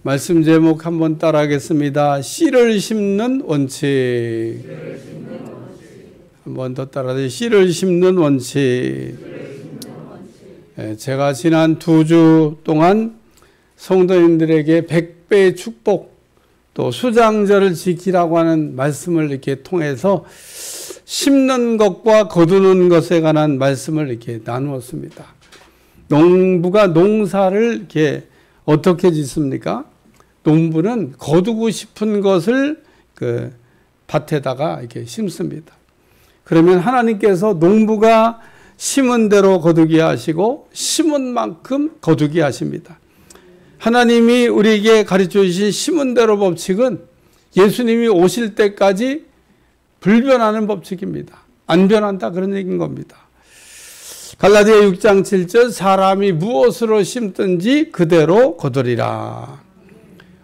말씀 제목 한번 따라하겠습니다. 씨를 심는 원칙. 한번 더 따라하세요. 씨를 심는 원칙. 제가 지난 2주 동안 성도님들에게 100배의 축복, 또 수장절을 지키라고 하는 말씀을 이렇게 통해서 심는 것과 거두는 것에 관한 말씀을 이렇게 나누었습니다. 농부가 농사를 이렇게 어떻게 짓습니까? 농부는 거두고 싶은 것을 그 밭에다가 이렇게 심습니다. 그러면 하나님께서 농부가 심은 대로 거두게 하시고 심은 만큼 거두게 하십니다. 하나님이 우리에게 가르쳐 주신 심은 대로 법칙은 예수님이 오실 때까지 불변하는 법칙입니다. 안 변한다 그런 얘기인 겁니다. 갈라디아 6장 7절 사람이 무엇으로 심든지 그대로 거두리라.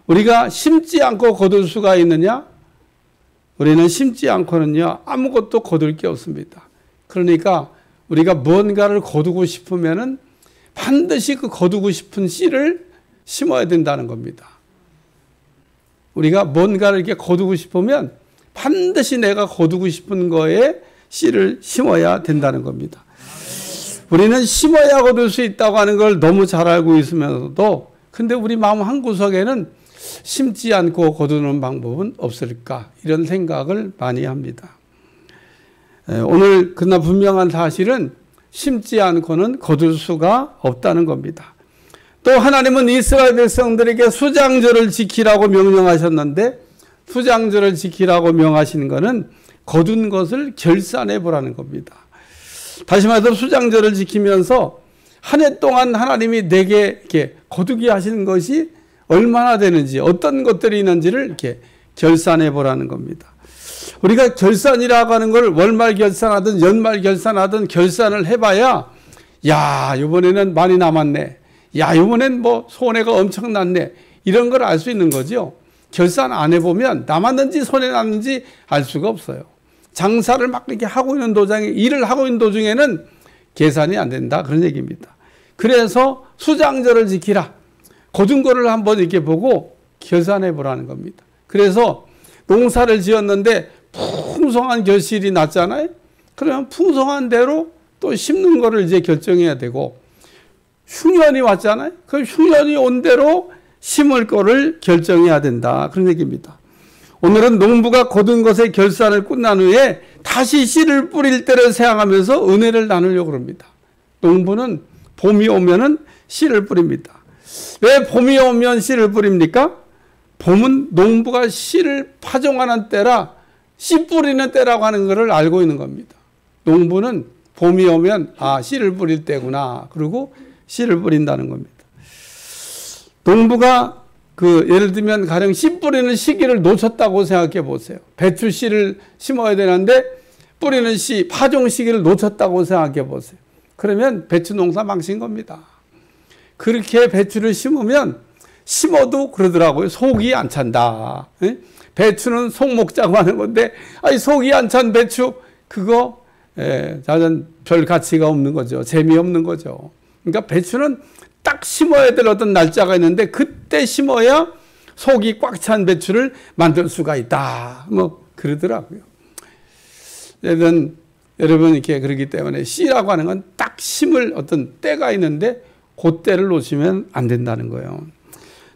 우리가 심지 않고 거둘 수가 있느냐? 우리는 심지 않고는요 아무것도 거둘 게 없습니다. 그러니까 우리가 뭔가를 거두고 싶으면은 반드시 그 거두고 싶은 씨를 심어야 된다는 겁니다. 우리가 뭔가를 이렇게 거두고 싶으면 반드시 내가 거두고 싶은 거에 씨를 심어야 된다는 겁니다. 우리는 심어야 거둘 수 있다고 하는 걸 너무 잘 알고 있으면서도 근데 우리 마음 한구석에는 심지 않고 거두는 방법은 없을까 이런 생각을 많이 합니다. 오늘 그러나 분명한 사실은 심지 않고는 거둘 수가 없다는 겁니다. 또 하나님은 이스라엘 백성들에게 수장절을 지키라고 명령하셨는데 수장절을 지키라고 명하시는 것은 거둔 것을 결산해 보라는 겁니다. 다시 말해서 수장절을 지키면서 한 해 동안 하나님이 내게 이렇게 거두게 하시는 것이 얼마나 되는지 어떤 것들이 있는지를 이렇게 결산해 보라는 겁니다. 우리가 결산이라고 하는 걸 월말 결산하든 연말 결산하든 결산을 해봐야 야 이번에는 많이 남았네. 야 이번엔 뭐 손해가 엄청났네. 이런 걸 알 수 있는 거죠. 결산 안 해보면 남았는지 손해 났는지 알 수가 없어요. 장사를 막 이렇게 하고 있는 도중에 일을 하고 있는 도중에는 계산이 안 된다 그런 얘기입니다. 그래서 수장절을 지키라. 거둔 거를 한번 이렇게 보고 결산해 보라는 겁니다. 그래서 농사를 지었는데 풍성한 결실이 났잖아요. 그러면 풍성한 대로 또 심는 거를 이제 결정해야 되고 흉년이 왔잖아요. 그 흉년이 온 대로 심을 거를 결정해야 된다 그런 얘기입니다. 오늘은 농부가 거둔 것의 결산을 끝난 후에 다시 씨를 뿌릴 때를 생각하면서 은혜를 나누려고 합니다. 농부는 봄이 오면은 씨를 뿌립니다. 왜 봄이 오면 씨를 뿌립니까? 봄은 농부가 씨를 파종하는 때라 씨 뿌리는 때라고 하는 것을 알고 있는 겁니다. 농부는 봄이 오면 씨를 뿌릴 때구나. 그리고 씨를 뿌린다는 겁니다. 농부가 예를 들면 가령 씨 뿌리는 시기를 놓쳤다고 생각해 보세요. 배추 씨를 심어야 되는데 뿌리는 씨, 파종 시기를 놓쳤다고 생각해 보세요. 그러면 배추 농사 망친 겁니다. 그렇게 배추를 심으면 심어도 그러더라고요. 속이 안 찬다. 배추는 속 먹자고 하는 건데 속이 안 찬 배추 그거 자전 별 가치가 없는 거죠. 재미없는 거죠. 그러니까 배추는 딱 심어야 될 어떤 날짜가 있는데 그때 심어야 속이 꽉 찬 배추를 만들 수가 있다. 뭐 그러더라고요. 여러분 이렇게 그러기 때문에 씨라고 하는 건 딱 심을 어떤 때가 있는데 그 때를 놓치면 안 된다는 거예요.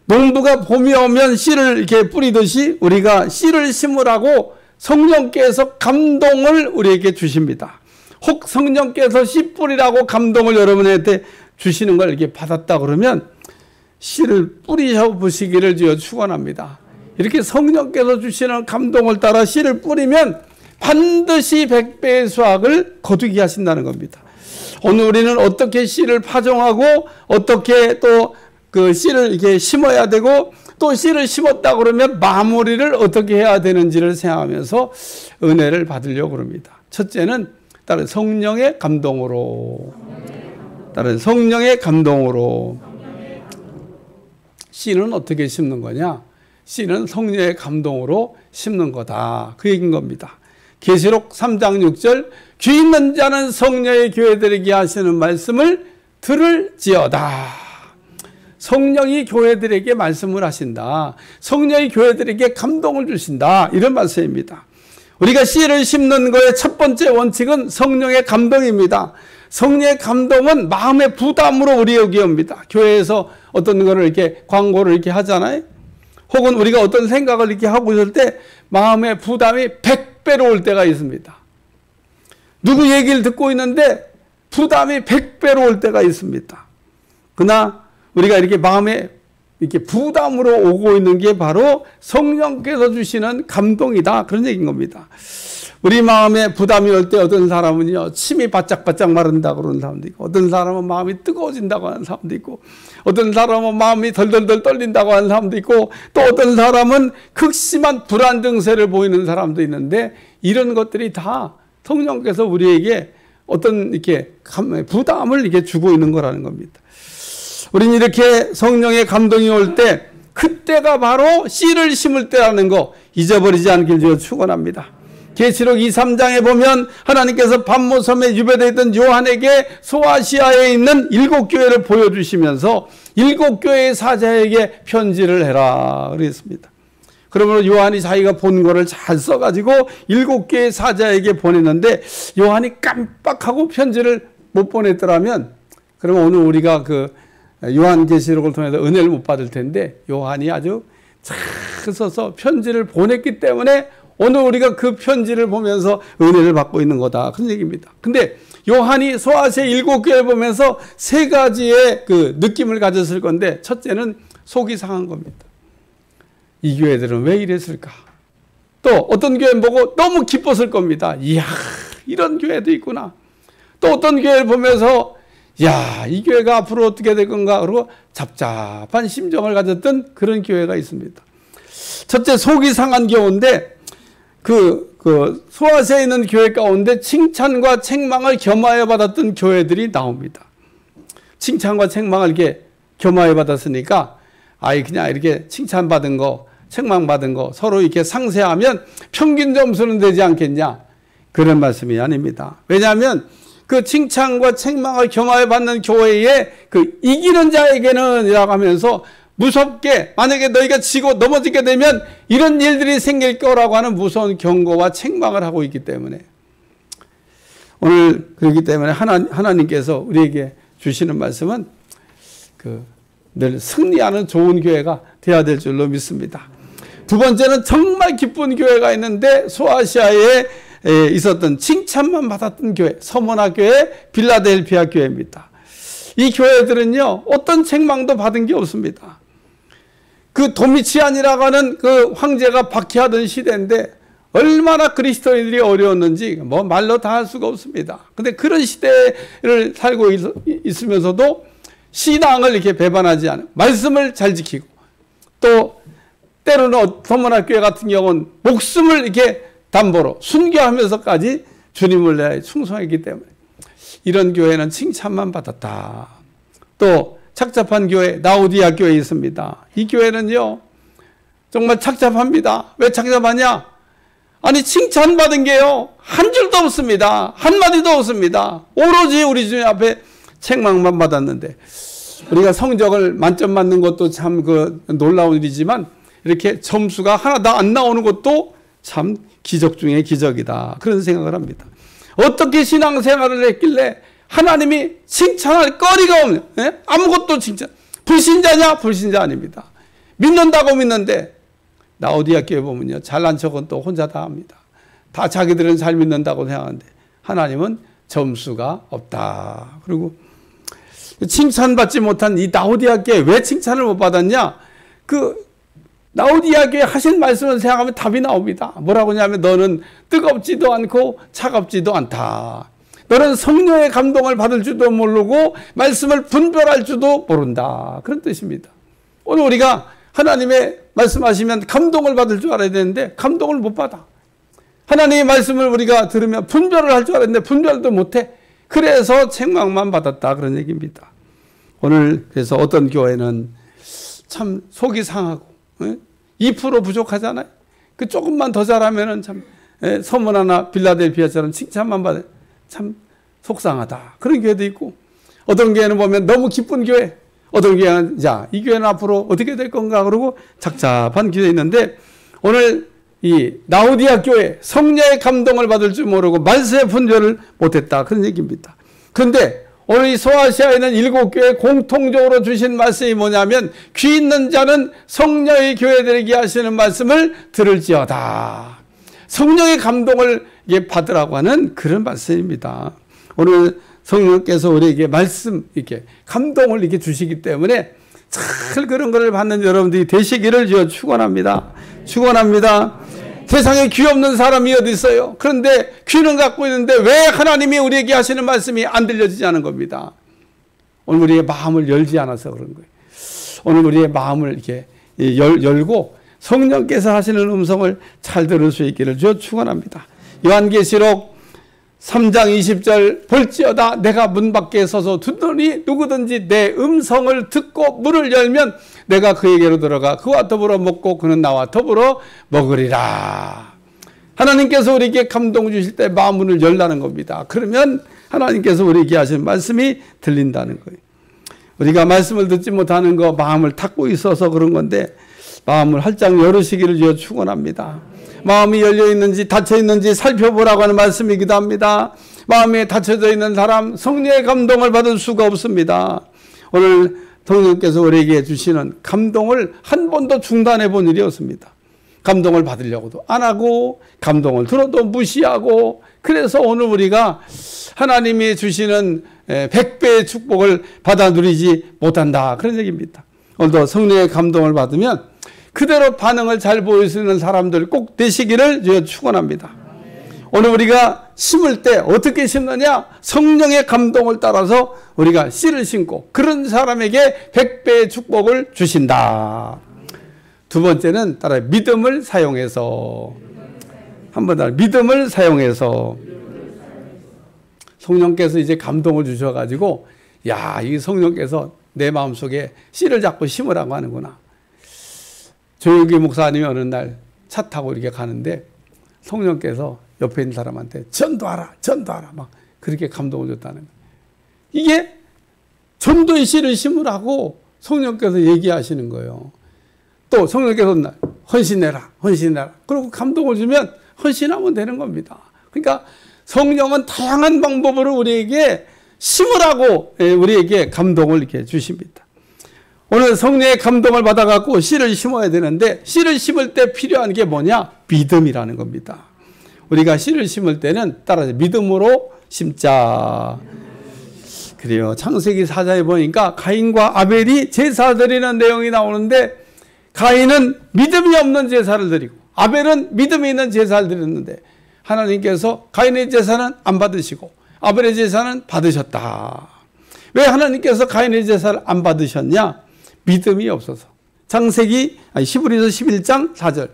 농부가 봄이 오면 씨를 이렇게 뿌리듯이 우리가 씨를 심으라고 성령께서 감동을 우리에게 주십니다. 혹 성령께서 씨 뿌리라고 감동을 여러분한테 주시는 걸 이렇게 받았다 그러면 씨를 뿌리셔 보시기를 축원합니다. 이렇게 성령께서 주시는 감동을 따라 씨를 뿌리면 반드시 100배의 수확을 거두게 하신다는 겁니다. 오늘 우리는 어떻게 씨를 파종하고 어떻게 또 그 씨를 이렇게 심어야 되고 또 씨를 심었다 그러면 마무리를 어떻게 해야 되는지를 생각하면서 은혜를 받으려고 합니다. 첫째는 다른 성령의 감동으로 씨는 어떻게 심는 거냐? 씨는 성령의 감동으로 심는 거다. 그 얘기인 겁니다. 계시록 3장 6절 귀 있는 자는 성령의 교회들에게 하시는 말씀을 들을지어다. 성령이 교회들에게 말씀을 하신다. 성령이 교회들에게 감동을 주신다. 이런 말씀입니다. 우리가 씨를 심는 거의 첫 번째 원칙은 성령의 감동입니다. 성령의 감동은 마음의 부담으로 우리에게 옵니다. 교회에서 어떤 거를 이렇게 광고를 이렇게 하잖아요. 혹은 우리가 어떤 생각을 이렇게 하고 있을 때 마음의 부담이 100배로 올 때가 있습니다. 누구 얘기를 듣고 있는데 부담이 100배로 올 때가 있습니다. 그러나 우리가 이렇게 마음에 이렇게 부담으로 오고 있는 게 바로 성령께서 주시는 감동이다. 그런 얘기인 겁니다. 우리 마음에 부담이 올 때 어떤 사람은요, 침이 바짝바짝 마른다고 그러는 사람도 있고, 어떤 사람은 마음이 뜨거워진다고 하는 사람도 있고, 어떤 사람은 마음이 덜덜덜 떨린다고 하는 사람도 있고, 또 어떤 사람은 극심한 불안 증세를 보이는 사람도 있는데, 이런 것들이 다 성령께서 우리에게 어떤 이렇게 부담을 이렇게 주고 있는 거라는 겁니다. 우리는 이렇게 성령의 감동이 올 때, 그때가 바로 씨를 심을 때라는 거 잊어버리지 않길 주여 축원합니다. 계시록 2~3장에 보면 하나님께서 반모섬에 유배되어 있던 요한에게 소아시아에 있는 7교회를 보여주시면서 7교회의 사자에게 편지를 해라 그랬습니다. 그러므로 요한이 자기가 본 거를 잘 써가지고 7교회의 사자에게 보냈는데 요한이 깜빡하고 편지를 못 보냈더라면 그러면 오늘 우리가 그 요한계시록을 통해서 은혜를 못 받을 텐데 요한이 아주 잘 써서 편지를 보냈기 때문에 오늘 우리가 그 편지를 보면서 은혜를 받고 있는 거다. 그런 얘기입니다. 근데 요한이 소아시아 7교회를 보면서 3가지의 그 느낌을 가졌을 건데 첫째는 속이 상한 겁니다. 이 교회들은 왜 이랬을까? 또 어떤 교회 보고 너무 기뻤을 겁니다. 이야, 이런 교회도 있구나. 또 어떤 교회를 보면서 야, 이 교회가 앞으로 어떻게 될 건가? 그리고 잡잡한 심정을 가졌던 그런 교회가 있습니다. 첫째, 속이 상한 교회인데 그 소아시아에 있는 교회 가운데 칭찬과 책망을 겸하여 받았던 교회들이 나옵니다. 칭찬과 책망을 이렇게 겸하여 받았으니까 그냥 이렇게 칭찬받은 거, 책망받은 거 서로 이렇게 상세하면 평균 점수는 되지 않겠냐? 그런 말씀이 아닙니다. 왜냐하면 그 칭찬과 책망을 겸하여 받는 교회에 그 이기는 자에게는 이라고 하면서 무섭게 만약에 너희가 지고 넘어지게 되면 이런 일들이 생길 거라고 하는 무서운 경고와 책망을 하고 있기 때문에 오늘 그렇기 때문에 하나님께서 우리에게 주시는 말씀은 늘 승리하는 좋은 교회가 되어야 될 줄로 믿습니다. 두 번째는 정말 기쁜 교회가 있는데 소아시아에 있었던 칭찬만 받았던 교회, 서머나 교회, 빌라델피아 교회입니다. 이 교회들은요 어떤 책망도 받은 게 없습니다. 그 도미치안이라고 하는 그 황제가 박해하던 시대인데 얼마나 그리스도인들이 어려웠는지 뭐 말로 다 할 수가 없습니다. 근데 그런 시대를 살고 있으면서도 신앙을 이렇게 배반하지 않은 말씀을 잘 지키고 또 때로는 서머나 교회 같은 경우는 목숨을 이렇게 담보로 순교하면서까지 주님을 위하여 충성했기 때문에 이런 교회는 칭찬만 받았다. 또 착잡한 교회 라오디아 교회에 있습니다. 이 교회는요 정말 착잡합니다. 왜 착잡하냐? 아니 칭찬받은 게요 한 줄도 없습니다. 한마디도 없습니다. 오로지 우리 주님 앞에 책망만 받았는데 우리가 성적을 만점 맞는 것도 참 놀라운 일이지만 이렇게 점수가 하나도 안 나오는 것도 참 기적 중에 기적이다. 그런 생각을 합니다. 어떻게 신앙생활을 했길래 하나님이 칭찬할 거리가 없는 아무것도 칭찬. 불신자냐? 불신자 아닙니다. 믿는다고 믿는데 라오디아 교회 보면요 잘난 척은 또 혼자 다 합니다. 다 자기들은 잘 믿는다고 생각하는데 하나님은 점수가 없다. 그리고 칭찬받지 못한 이 라오디아 교회 왜 칭찬을 못 받았냐? 라오디아 교회 하신 말씀을 생각하면 답이 나옵니다. 뭐라고 하냐면 너는 뜨겁지도 않고 차갑지도 않다. 너는 성령의 감동을 받을 줄도 모르고 말씀을 분별할 줄도 모른다. 그런 뜻입니다. 오늘 우리가 하나님의 말씀하시면 감동을 받을 줄 알아야 되는데 감동을 못 받아. 하나님의 말씀을 우리가 들으면 분별을 할 줄 알았는데 분별도 못해. 그래서 책망만 받았다. 그런 얘기입니다. 오늘 그래서 어떤 교회는 참 속이 상하고 2% 부족하잖아요. 조금만 더 잘하면은 참 서머나나 빌라델피아처럼 칭찬만 받아요. 참 속상하다. 그런 교회도 있고 어떤 교회는 보면 너무 기쁜 교회 어떤 교회는 이 교회는 앞으로 어떻게 될 건가 그러고 착잡한 기도에 있는데, 오늘 이 라오디아 교회 성령의 감동을 받을 줄 모르고 말씀의 분별을 못했다, 그런 얘기입니다. 그런데 오늘 이 소아시아에 있는 7교회 공통적으로 주신 말씀이 뭐냐면, 귀 있는 자는 성령의 교회들에게 하시는 말씀을 들을지어다. 성령의 감동을 받으라고 하는 그런 말씀입니다. 오늘 성령께서 우리에게 말씀, 이렇게 감동을 이렇게 주시기 때문에 잘 그런 것을 받는 여러분들이 되시기를 축원합니다. 축원합니다. 세상에 귀 없는 사람이 어디 있어요? 그런데 귀는 갖고 있는데 왜 하나님이 우리에게 하시는 말씀이 안 들려지지 않은 겁니다. 오늘 우리의 마음을 열지 않아서 그런 거예요. 오늘 우리의 마음을 이렇게 열고 성령께서 하시는 음성을 잘 들을 수 있기를 축원합니다. 요한계시록 3장 20절, 볼지어다 내가 문 밖에 서서 두드리니 누구든지 내 음성을 듣고 문을 열면 내가 그에게로 들어가 그와 더불어 먹고 그는 나와 더불어 먹으리라. 하나님께서 우리에게 감동 주실 때 마음문을 열라는 겁니다. 그러면 하나님께서 우리에게 하시는 말씀이 들린다는 거예요. 우리가 말씀을 듣지 못하는 거 마음을 닫고 있어서 그런 건데, 마음을 활짝 열으시기를 축원합니다. 마음이 열려 있는지 닫혀 있는지 살펴보라고 하는 말씀이기도 합니다. 마음에 닫혀져 있는 사람 성령의 감동을 받을 수가 없습니다. 오늘 성령께서 우리에게 주시는 감동을 한 번도 중단해 본 일이 없습니다. 감동을 받으려고도 안 하고, 감동을 들어도 무시하고, 그래서 오늘 우리가 하나님이 주시는 100배의 축복을 받아 누리지 못한다, 그런 얘기입니다. 오늘도 성령의 감동을 받으면 그대로 반응을 잘 보여주는 사람들 꼭 되시기를 축원합니다. 오늘 우리가 심을 때 어떻게 심느냐? 성령의 감동을 따라서 우리가 씨를 심고 그런 사람에게 100배의 축복을 주신다. 두 번째는 따라 믿음을 사용해서, 한 번 더 믿음을 사용해서. 성령께서 이제 감동을 주셔가지고, 이 성령께서 내 마음속에 씨를 자꾸 심으라고 하는구나. 조용기 목사님이 어느 날 차 타고 이렇게 가는데 성령께서 옆에 있는 사람한테 전도하라, 전도하라, 막 그렇게 감동을 줬다는 거예요. 이게 전도의 씨를 심으라고 성령께서 얘기하시는 거예요. 또 성령께서 어느 날 헌신해라, 헌신해라. 그리고 감동을 주면 헌신하면 되는 겁니다. 그러니까 성령은 다양한 방법으로 우리에게 심으라고 우리에게 감동을 이렇게 주십니다. 오늘 성령의 감동을 받아갖고 씨를 심어야 되는데, 씨를 심을 때 필요한 게 뭐냐? 믿음이라는 겁니다. 우리가 씨를 심을 때는 따라서 믿음으로 심자. 그래요. 창세기 4장에 보니까 가인과 아벨이 제사 드리는 내용이 나오는데, 가인은 믿음이 없는 제사를 드리고 아벨은 믿음이 있는 제사를 드렸는데, 하나님께서 가인의 제사는 안 받으시고 아벨의 제사는 받으셨다. 왜 하나님께서 가인의 제사를 안 받으셨냐? 믿음이 없어서. 히브리서 11장 4절.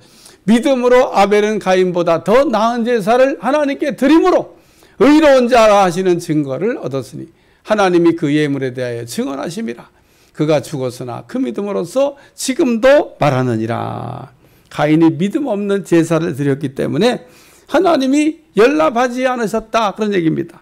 믿음으로 아벨은 가인보다 더 나은 제사를 하나님께 드림으로 의로운 자라 하시는 증거를 얻었으니 하나님이 그 예물에 대하여 증언하심이라. 그가 죽었으나 그 믿음으로써 지금도 말하느니라. 가인이 믿음 없는 제사를 드렸기 때문에 하나님이 연락하지 않으셨다, 그런 얘기입니다.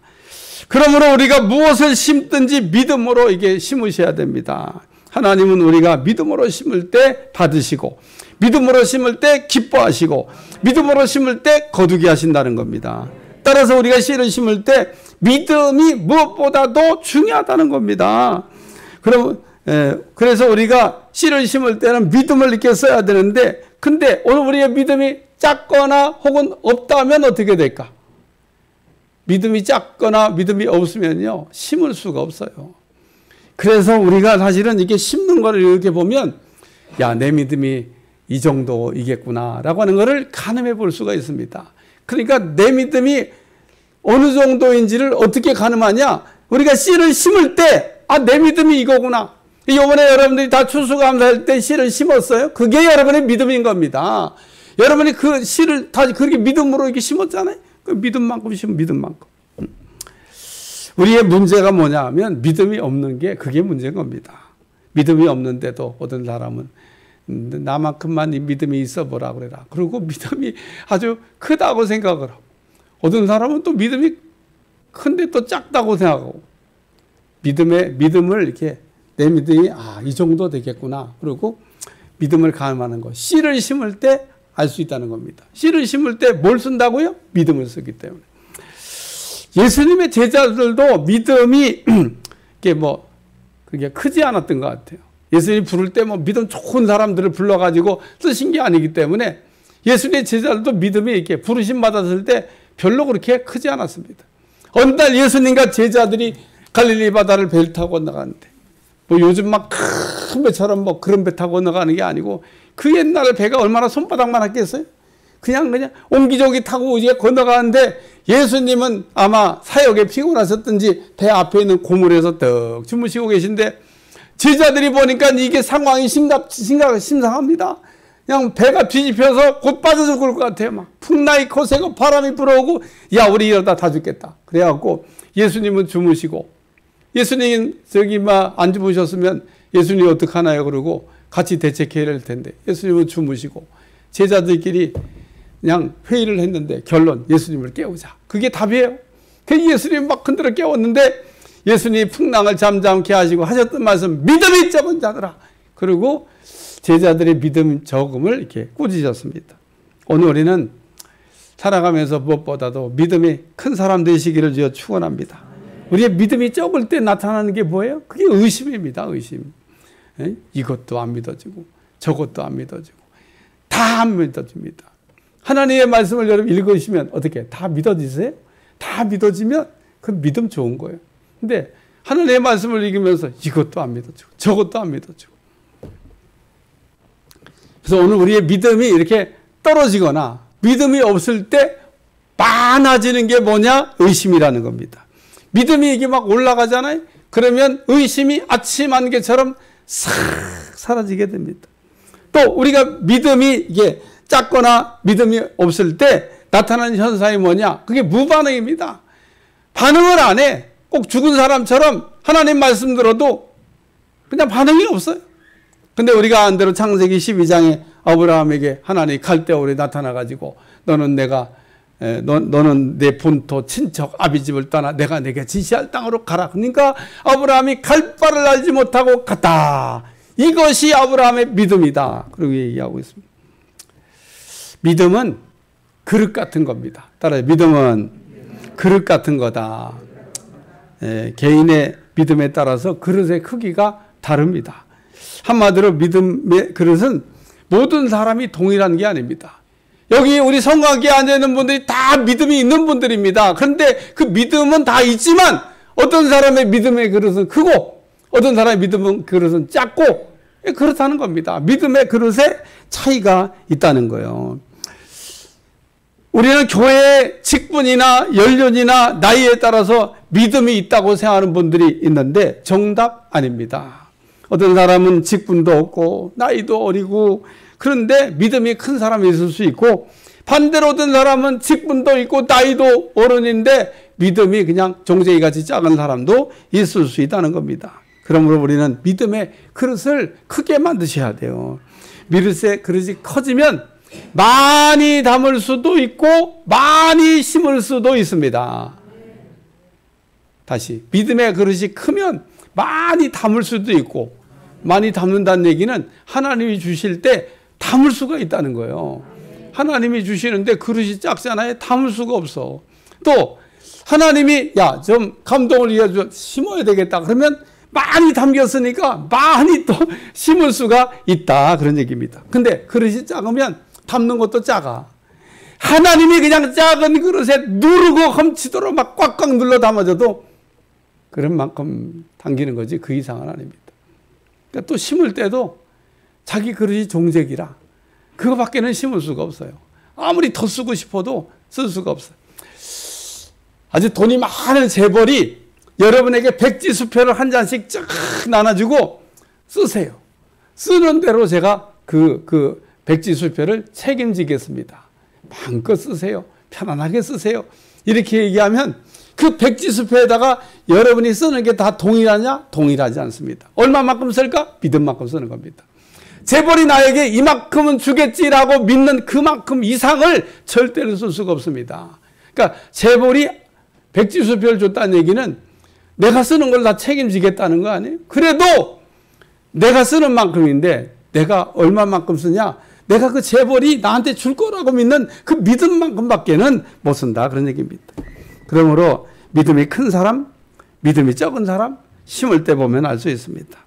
그러므로 우리가 무엇을 심든지 믿음으로 이게 심으셔야 됩니다. 하나님은 우리가 믿음으로 심을 때 받으시고, 믿음으로 심을 때 기뻐하시고, 믿음으로 심을 때 거두게 하신다는 겁니다. 따라서 우리가 씨를 심을 때 믿음이 무엇보다도 중요하다는 겁니다. 그래서 우리가 씨를 심을 때는 믿음을 이렇게 써야 되는데, 근데 오늘 우리의 믿음이 작거나 혹은 없다면 어떻게 될까? 믿음이 작거나 믿음이 없으면요, 심을 수가 없어요. 그래서 우리가 사실은 이렇게 심는 거를 이렇게 보면, 내 믿음이 이 정도이겠구나 라고 하는 거를 가늠해 볼 수가 있습니다. 그러니까 내 믿음이 어느 정도인지를 어떻게 가늠하냐? 우리가 씨를 심을 때, 내 믿음이 이거구나. 이번에 여러분들이 다 추수감사할 때 씨를 심었어요. 그게 여러분의 믿음인 겁니다. 여러분이 그 씨를 다 그렇게 믿음으로 이렇게 심었잖아요. 그 믿음만큼 심은 믿음만큼. 우리의 문제가 뭐냐 하면 믿음이 없는 게 그게 문제인 겁니다. 믿음이 없는데도 어떤 사람은 나만큼만 믿음이 있어 보라 그래라. 그리고 믿음이 아주 크다고 생각을 하고, 어떤 사람은 또 믿음이 큰데 또 작다고 생각하고, 믿음을 이렇게 내 믿음이 이 정도 되겠구나. 그리고 믿음을 가늠하는 거. 씨를 심을 때 알 수 있다는 겁니다. 씨를 심을 때 뭘 쓴다고요? 믿음을 쓰기 때문에. 예수님의 제자들도 믿음이 그게 크지 않았던 것 같아요. 예수님이 부를 때 믿음 좋은 사람들을 불러가지고 쓰신 게 아니기 때문에 예수님의 제자들도 믿음이 이렇게 부르심 받았을 때 별로 그렇게 크지 않았습니다. 어느 날 예수님과 제자들이 갈릴리 바다를 배를 타고 건너가는데 요즘 막 큰 배처럼 그런 배 타고 건너가는 게 아니고 그 옛날 배가 얼마나 손바닥만 했겠어요? 그냥 옹기종기 타고 이제 건너가는데 예수님은 아마 사역에 피곤하셨든지 배 앞에 있는 고물에서 떡 주무시고 계신데 제자들이 보니까 이게 상황이 심상합니다. 그냥 배가 뒤집혀서 곧 빠져 죽을 것 같아요. 막 풍랑이 거세고 바람이 불어오고 야 우리 이러다 다 죽겠다. 그래갖고 예수님은 주무시고 예수님 안 주무셨으면 예수님이 어떡하나요? 그러고 같이 대책해야 할 텐데 예수님은 주무시고 제자들끼리 그냥 회의를 했는데 결론 예수님을 깨우자. 그게 답이에요. 예수님 막 흔들어 깨웠는데 예수님이 풍랑을 잠잠케 하시고 하셨던 말씀 믿음이 적은 자들아. 그리고 제자들의 믿음 적음을 이렇게 꾸짖었습니다. 오늘 우리는 살아가면서 무엇보다도 믿음이 큰 사람 되시기를 주여 축원합니다. 우리의 믿음이 적을 때 나타나는 게 뭐예요? 그게 의심입니다. 의심. 이것도 안 믿어지고 저것도 안 믿어지고 다 안 믿어집니다. 하나님의 말씀을 여러분 읽으시면 어떻게 다 믿어지세요? 다 믿어지면 그 믿음 좋은 거예요. 근데 하나님의 말씀을 읽으면서 이것도 안 믿어지고 저것도 안 믿어지고 그래서 오늘 우리의 믿음이 이렇게 떨어지거나 믿음이 없을 때 많아지는 게 뭐냐? 의심이라는 겁니다. 믿음이 이게 막 올라가잖아요. 그러면 의심이 아침 안개처럼 싹 사라지게 됩니다. 또 우리가 믿음이 이게 작거나 믿음이 없을 때 나타나는 현상이 뭐냐? 그게 무반응입니다. 반응을 안 해. 꼭 죽은 사람처럼 하나님 말씀 들어도 그냥 반응이 없어요. 근데 우리가 안 대로 창세기 12장에 아브라함에게 하나님이 갈대아울에 나타나가지고 너는 내 본토 친척 아비집을 떠나 내가 내게 지시할 땅으로 가라. 그러니까 아브라함이 갈 바를 알지 못하고 갔다. 이것이 아브라함의 믿음이다. 그렇게 얘기하고 있습니다. 믿음은 그릇 같은 겁니다. 따라서 믿음은 그릇 같은 거다. 개인의 믿음에 따라서 그릇의 크기가 다릅니다. 한마디로 믿음의 그릇은 모든 사람이 동일한 게 아닙니다. 여기 우리 성곽에 앉아있는 분들이 다 믿음이 있는 분들입니다. 그런데 그 믿음은 다 있지만 어떤 사람의 믿음의 그릇은 크고 어떤 사람의 믿음의 그릇은 작고 그렇다는 겁니다. 믿음의 그릇에 차이가 있다는 거예요. 우리는 교회의 직분이나 연륜이나 나이에 따라서 믿음이 있다고 생각하는 분들이 있는데 정답 아닙니다. 어떤 사람은 직분도 없고 나이도 어리고 그런데 믿음이 큰 사람이 있을 수 있고 반대로 어떤 사람은 직분도 있고 나이도 어른인데 믿음이 그냥 종쟁이같이 작은 사람도 있을 수 있다는 겁니다. 그러므로 우리는 믿음의 그릇을 크게 만드셔야 돼요. 믿음의 그릇이 커지면 많이 담을 수도 있고 많이 심을 수도 있습니다. 다시 믿음의 그릇이 크면 많이 담을 수도 있고 많이 담는다는 얘기는 하나님이 주실 때 담을 수가 있다는 거예요. 하나님이 주시는데 그릇이 작잖아요. 담을 수가 없어. 또 하나님이 좀 감동을 위해 심어야 되겠다. 그러면 많이 담겼으니까 많이 또 심을 수가 있다. 그런 얘기입니다. 근데 그릇이 작으면 담는 것도 작아. 하나님이 그냥 작은 그릇에 누르고 훔치도록 막 꽉꽉 눌러 담아줘도 그런 만큼 담기는 거지 그 이상은 아닙니다. 그러니까 또 심을 때도 자기 그릇이 종색이라 그거밖에는 심을 수가 없어요. 아무리 더 쓰고 싶어도 쓸 수가 없어요. 아주 돈이 많은 재벌이 여러분에게 백지수표를 한 잔씩 쫙 나눠주고 쓰세요. 쓰는 대로 제가 그 백지수표를 책임지겠습니다. 마음껏 쓰세요. 편안하게 쓰세요. 이렇게 얘기하면 그 백지수표에다가 여러분이 쓰는 게 다 동일하냐? 동일하지 않습니다. 얼마만큼 쓸까? 믿음만큼 쓰는 겁니다. 재벌이 나에게 이만큼은 주겠지라고 믿는 그만큼 이상을 절대로 쓸 수가 없습니다. 그러니까 재벌이 백지수표를 줬다는 얘기는 내가 쓰는 걸 다 책임지겠다는 거 아니에요? 그래도 내가 쓰는 만큼인데 내가 얼마만큼 쓰냐? 내가 그 재벌이 나한테 줄 거라고 믿는 그 믿음만큼밖에는 못 쓴다. 그런 얘기입니다. 그러므로 믿음이 큰 사람, 믿음이 적은 사람, 심을 때 보면 알 수 있습니다.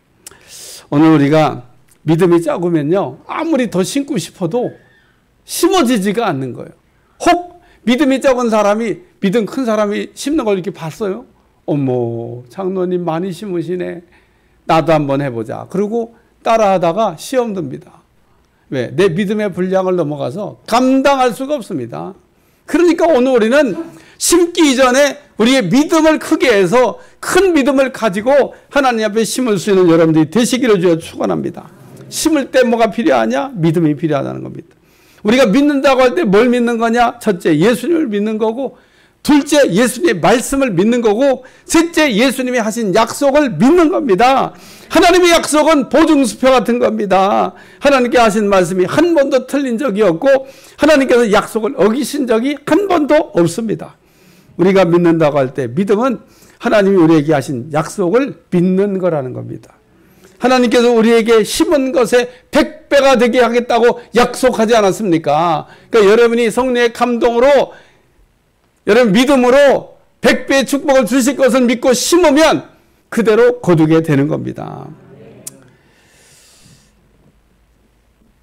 오늘 우리가 믿음이 적으면요, 아무리 더 심고 싶어도 심어지지가 않는 거예요. 혹 믿음이 적은 사람이 믿음 큰 사람이 심는 걸 이렇게 봤어요. 어머, 장로님 많이 심으시네. 나도 한번 해보자. 그리고 따라하다가 시험 듭니다. 왜? 내 믿음의 분량을 넘어가서 감당할 수가 없습니다. 그러니까 오늘 우리는 심기 이전에 우리의 믿음을 크게 해서 큰 믿음을 가지고 하나님 앞에 심을 수 있는 여러분들이 되시기를 주여 축원합니다. 심을 때 뭐가 필요하냐? 믿음이 필요하다는 겁니다. 우리가 믿는다고 할 때 뭘 믿는 거냐? 첫째, 예수님을 믿는 거고, 둘째, 예수님의 말씀을 믿는 거고, 셋째, 예수님이 하신 약속을 믿는 겁니다. 하나님의 약속은 보증수표 같은 겁니다. 하나님께 하신 말씀이 한 번도 틀린 적이 없고 하나님께서 약속을 어기신 적이 한 번도 없습니다. 우리가 믿는다고 할 때 믿음은 하나님이 우리에게 하신 약속을 믿는 거라는 겁니다. 하나님께서 우리에게 심은 것에 100배가 되게 하겠다고 약속하지 않았습니까? 그러니까 여러분이 성령의 감동으로 여러분 믿음으로 100배의 축복을 주실 것을 믿고 심으면 그대로 거두게 되는 겁니다.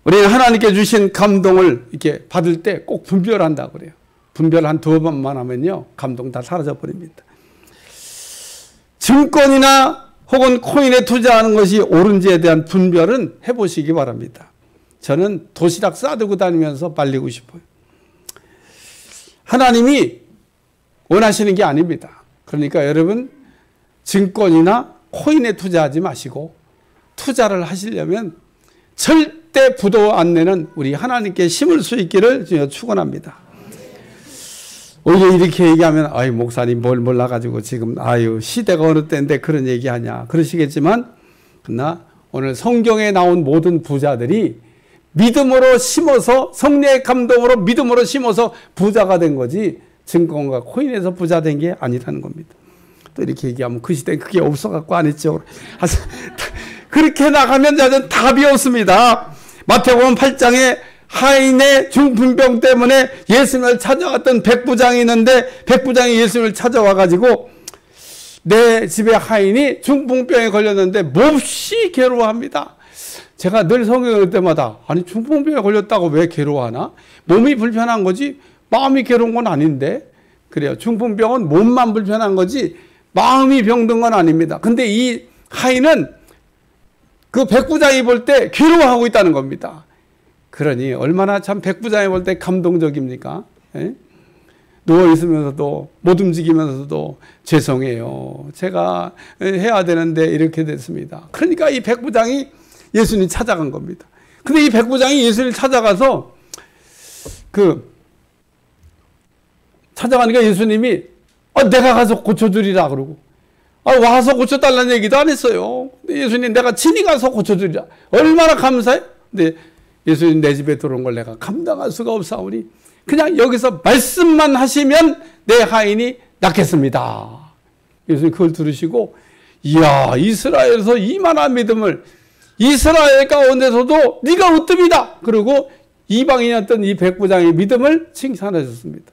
우리는 하나님께 주신 감동을 이렇게 받을 때 꼭 분별한다고 그래요. 분별 한 2번만 하면요, 감동 다 사라져 버립니다. 증권이나 혹은 코인에 투자하는 것이 옳은지에 대한 분별은 해보시기 바랍니다. 저는 도시락 싸들고 다니면서 말리고 싶어요. 하나님이 원하시는 게 아닙니다. 그러니까 여러분, 증권이나 코인에 투자하지 마시고 투자를 하시려면 절대 부도 안 내는 우리 하나님께 심을 수 있기를 축원합니다. 오히려 이렇게 얘기하면 아이 목사님 뭘 몰라가지고 지금 아유 시대가 어느 때인데 그런 얘기하냐 그러시겠지만, 그러나 오늘 성경에 나온 모든 부자들이 믿음으로 심어서 성령의 감동으로 믿음으로 심어서 부자가 된 거지 증권과 코인에서 부자 된 게 아니라는 겁니다. 또 이렇게 얘기하면 그 시대에 그게 없어갖고 안 했죠. 그렇게 나가면 저는 답이 없습니다. 마태복음 8장에 하인의 중풍병 때문에 예수님을 찾아왔던 백부장이 있는데 백부장이 예수님을 찾아와가지고 내 집에 하인이 중풍병에 걸렸는데 몹시 괴로워합니다. 제가 늘 성경을 볼 때마다 아니 중풍병에 걸렸다고 왜 괴로워하나? 몸이 불편한 거지 마음이 괴로운 건 아닌데. 그래요. 중풍병은 몸만 불편한 거지 마음이 병든 건 아닙니다. 근데 이 하인은 그 백부장이 볼 때 괴로워하고 있다는 겁니다. 그러니 얼마나 참 백부장이 볼 때 감동적입니까? 에? 누워있으면서도 못 움직이면서도 죄송해요. 제가 해야 되는데 이렇게 됐습니다. 그러니까 이 백부장이 예수님 찾아간 겁니다. 근데 이 백부장이 예수님 찾아가서 찾아가니까 예수님이 내가 가서 고쳐주리라 그러고 와서 고쳐달라는 얘기도 안 했어요. 근데 예수님 내가 친히 가서 고쳐주리라. 얼마나 감사해? 근데 예수님 내 집에 들어온 걸 내가 감당할 수가 없사오니 그냥 여기서 말씀만 하시면 내 하인이 낫겠습니다. 예수님 그걸 들으시고 이야 이스라엘에서 이만한 믿음을 이스라엘 가운데서도 네가 으뜸이다. 그리고 이방인이었던 이 백부장의 믿음을 칭찬하셨습니다.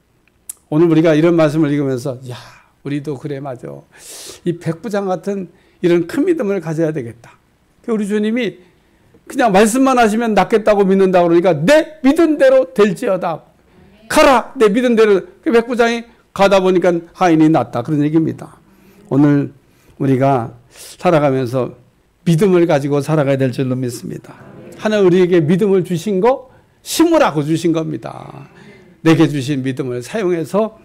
오늘 우리가 이런 말씀을 읽으면서 야 우리도 그래 맞아. 이 백부장 같은 이런 큰 믿음을 가져야 되겠다. 우리 주님이 그냥 말씀만 하시면 낫겠다고 믿는다고 그러니까 내 믿은 대로 될지어다. 가라 내 믿은 대로. 그 백부장이 가다 보니까 하인이 낫다. 그런 얘기입니다. 오늘 우리가 살아가면서 믿음을 가지고 살아가야 될 줄로 믿습니다. 하나님 우리에게 믿음을 주신 거 심으라고 주신 겁니다. 내게 주신 믿음을 사용해서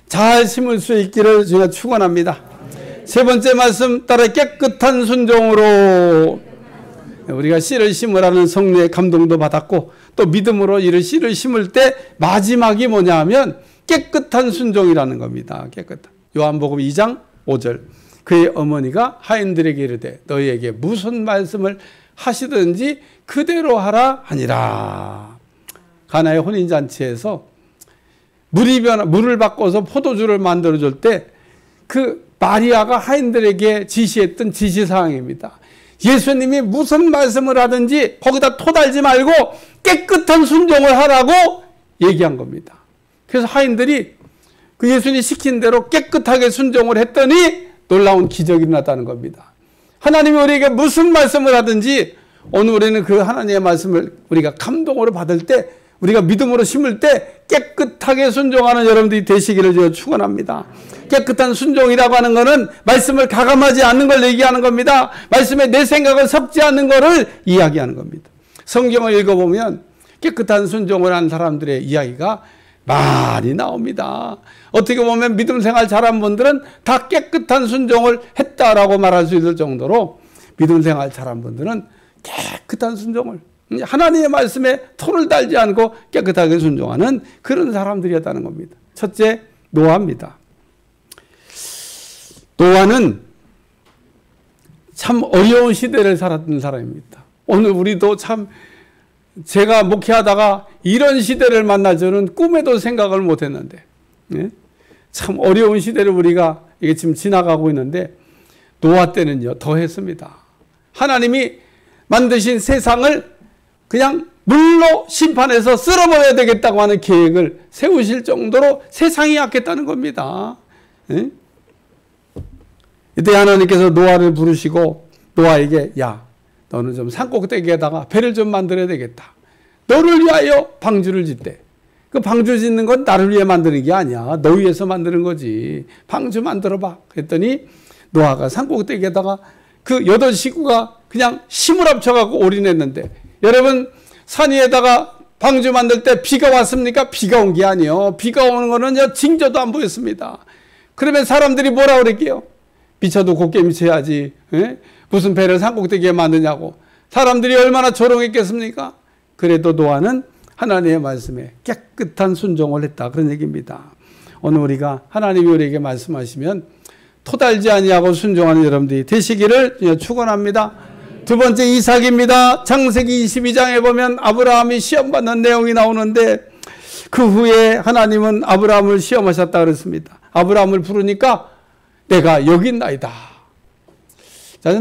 잘 심을 수 있기를 제가 축원합니다. 세 번째 말씀 따라 깨끗한 순종으로 우리가 씨를 심으라는 성령의 감동도 받았고 또 믿음으로 이를 씨를 심을 때 마지막이 뭐냐 하면 깨끗한 순종이라는 겁니다. 깨끗한. 요한복음 2장 5절 그의 어머니가 하인들에게 이르되 너희에게 무슨 말씀을 하시든지 그대로 하라 하니라. 가나의 혼인잔치에서 물을 바꿔서 포도주를 만들어줄 때 그 마리아가 하인들에게 지시했던 지시사항입니다. 예수님이 무슨 말씀을 하든지 거기다 토달지 말고 깨끗한 순종을 하라고 얘기한 겁니다. 그래서 하인들이 그 예수님이 시킨 대로 깨끗하게 순종을 했더니 놀라운 기적이 일어났다는 겁니다. 하나님이 우리에게 무슨 말씀을 하든지 오늘 우리는 그 하나님의 말씀을 우리가 감동으로 받을 때, 우리가 믿음으로 심을 때 깨끗하게 순종하는 여러분들이 되시기를 제가 축원합니다. 깨끗한 순종이라고 하는 것은 말씀을 가감하지 않는 걸 얘기하는 겁니다. 말씀에 내 생각을 섞지 않는 것을 이야기하는 겁니다. 성경을 읽어보면 깨끗한 순종을 한 사람들의 이야기가 많이 나옵니다. 어떻게 보면 믿음 생활 잘한 분들은 다 깨끗한 순종을 했다라고 말할 수 있을 정도로 믿음 생활 잘한 분들은 깨끗한 순종을, 하나님의 말씀에 손을 달지 않고 깨끗하게 순종하는 그런 사람들이었다는 겁니다. 첫째, 노아입니다. 노아는 참 어려운 시대를 살았던 사람입니다. 오늘 우리도 참, 제가 목회하다가 이런 시대를 만날 줄은 꿈에도 생각을 못했는데, 참 어려운 시대를 우리가 이게 지금 지나가고 있는데, 노아 때는요 더 했습니다. 하나님이 만드신 세상을 그냥 물로 심판해서 쓸어버려야 되겠다고 하는 계획을 세우실 정도로 세상이 약했다는 겁니다. 이때 하나님께서 노아를 부르시고 노아에게, 야, 너는 좀 산꼭대기에다가 배를 좀 만들어야 되겠다. 너를 위하여 방주를 짓대. 그 방주 짓는 건 나를 위해 만드는 게 아니야. 너 위해서 만드는 거지. 방주 만들어봐. 그랬더니 노아가 산꼭대기에다가 그 8식구가 그냥 힘을 합쳐갖고 올인했는데, 여러분 산 위에다가 방주 만들 때 비가 왔습니까? 비가 온 게 아니에요. 비가 오는 거는 징조도 안 보였습니다. 그러면 사람들이 뭐라 그랬게요? 미쳐도 곱게 미쳐야지. 무슨 배를 산꼭대기에 만드냐고. 사람들이 얼마나 조롱했겠습니까? 그래도 노아는 하나님의 말씀에 깨끗한 순종을 했다. 그런 얘기입니다. 오늘 우리가 하나님이 우리에게 말씀하시면 토달지 아니하고 순종하는 여러분들이 되시기를 축원합니다. 두 번째, 이삭입니다. 창세기 22장에 보면 아브라함이 시험받는 내용이 나오는데, 그 후에 하나님은 아브라함을 시험하셨다 그랬습니다. 아브라함을 부르니까 내가 여기 있나이다.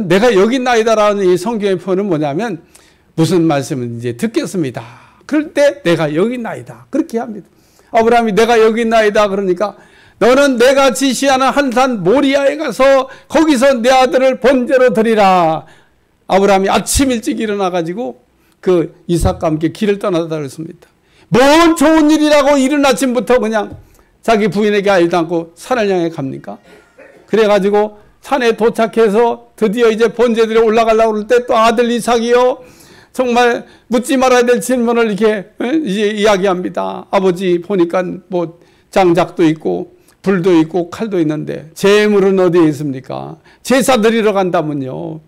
내가 여기 있나이다라는 이 성경의 표현은 뭐냐면, 무슨 말씀을 이제 듣겠습니다. 그럴 때 내가 여기 있나이다. 그렇게 합니다. 아브라함이 내가 여기 있나이다 그러니까, 너는 내가 지시하는 한 산 모리아에 가서 거기서 내 아들을 번제로 드리라. 아브라함이 아침 일찍 일어나가지고 그 이삭과 함께 길을 떠나다 그랬습니다. 뭔 좋은 일이라고 이른 아침부터 그냥 자기 부인에게 알지도 않고 산을 향해 갑니까? 그래가지고 산에 도착해서 드디어 이제 번제들이 올라가려고 그럴 때 또 아들 이삭이요, 정말 묻지 말아야 될 질문을 이렇게 이제 이야기합니다. 아버지 보니까 뭐 장작도 있고 불도 있고 칼도 있는데 제물은 어디에 있습니까? 제사 드리러 간다면요,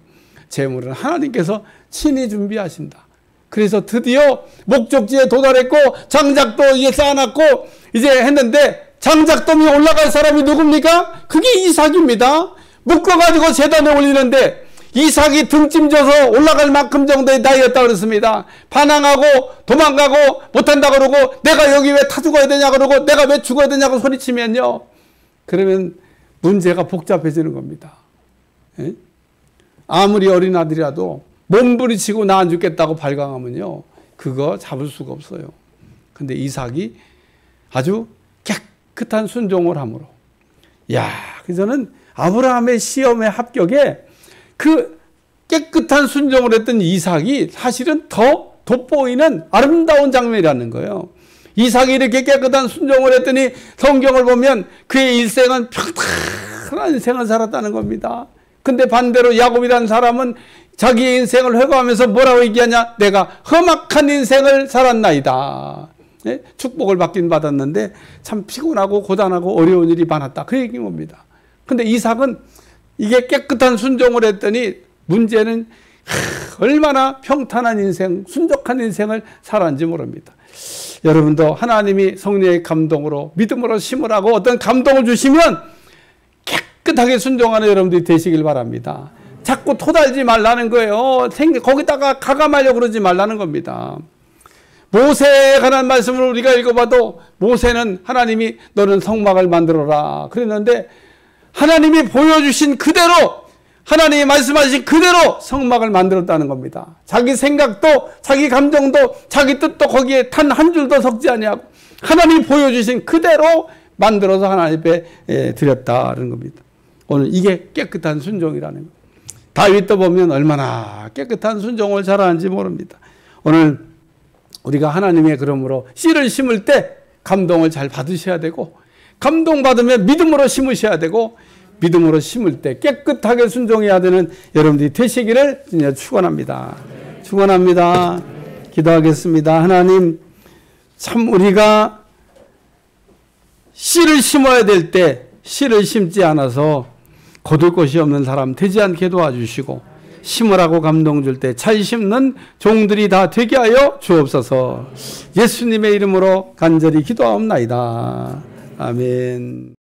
제물은 하나님께서 친히 준비하신다. 그래서 드디어 목적지에 도달했고 장작도 이제 쌓아놨고 이제 했는데, 장작돔이 올라갈 사람이 누굽니까? 그게 이삭입니다. 묶어가지고 제단에 올리는데 이삭이 등짐져서 올라갈 만큼 정도의 나이였다 그랬습니다. 반항하고 도망가고 못한다 그러고, 내가 여기 왜 타 죽어야 되냐 그러고, 내가 왜 죽어야 되냐고 소리치면요, 그러면 문제가 복잡해지는 겁니다. 아무리 어린 아들이라도 몸부리치고 나 안 죽겠다고 발광하면요, 그거 잡을 수가 없어요. 근데 이삭이 아주 깨끗한 순종을 함으로, 그래서는 아브라함의 시험에 합격에 그 깨끗한 순종을 했던 이삭이 사실은 더 돋보이는 아름다운 장면이라는 거예요. 이삭이 이렇게 깨끗한 순종을 했더니 성경을 보면 그의 일생은 평탄한 인생을 살았다는 겁니다. 근데 반대로 야곱이라는 사람은 자기의 인생을 회고하면서 뭐라고 얘기하냐? 내가 험악한 인생을 살았나이다. 축복을 받긴 받았는데 참 피곤하고 고단하고 어려운 일이 많았다. 그 얘기인 겁니다. 근데 이삭은 이게 깨끗한 순종을 했더니 문제는 얼마나 평탄한 인생, 순적한 인생을 살았는지 모릅니다. 여러분도 하나님이 성령의 감동으로 믿음으로 심으라고 어떤 감동을 주시면 깨끗하게 순종하는 여러분들이 되시길 바랍니다. 자꾸 토달지 말라는 거예요. 거기다가 가감하려고 그러지 말라는 겁니다. 모세에 관한 말씀을 우리가 읽어봐도 모세는 하나님이 너는 성막을 만들어라 그랬는데, 하나님이 보여주신 그대로 하나님이 말씀하신 그대로 성막을 만들었다는 겁니다. 자기 생각도 자기 감정도 자기 뜻도 거기에 단 한 줄도 섞지 아니하고 하나님이 보여주신 그대로 만들어서 하나님 앞에 드렸다는 겁니다. 오늘 이게 깨끗한 순종이라는 겁니다. 다윗도 보면 얼마나 깨끗한 순종을 잘하는지 모릅니다. 오늘 우리가 하나님의 그러므로 씨를 심을 때 감동을 잘 받으셔야 되고 감동받으면 믿음으로 심으셔야 되고 믿음으로 심을 때 깨끗하게 순종해야 되는 여러분들이 되시기를 축원합니다. 축원합니다. 기도하겠습니다. 하나님, 참 우리가 씨를 심어야 될 때 씨를 심지 않아서 거둘 곳이 없는 사람 되지 않게 도와주시고 심으라고 감동 줄 때 잘 심는 종들이 다 되게 하여 주옵소서. 예수님의 이름으로 간절히 기도하옵나이다. 아멘.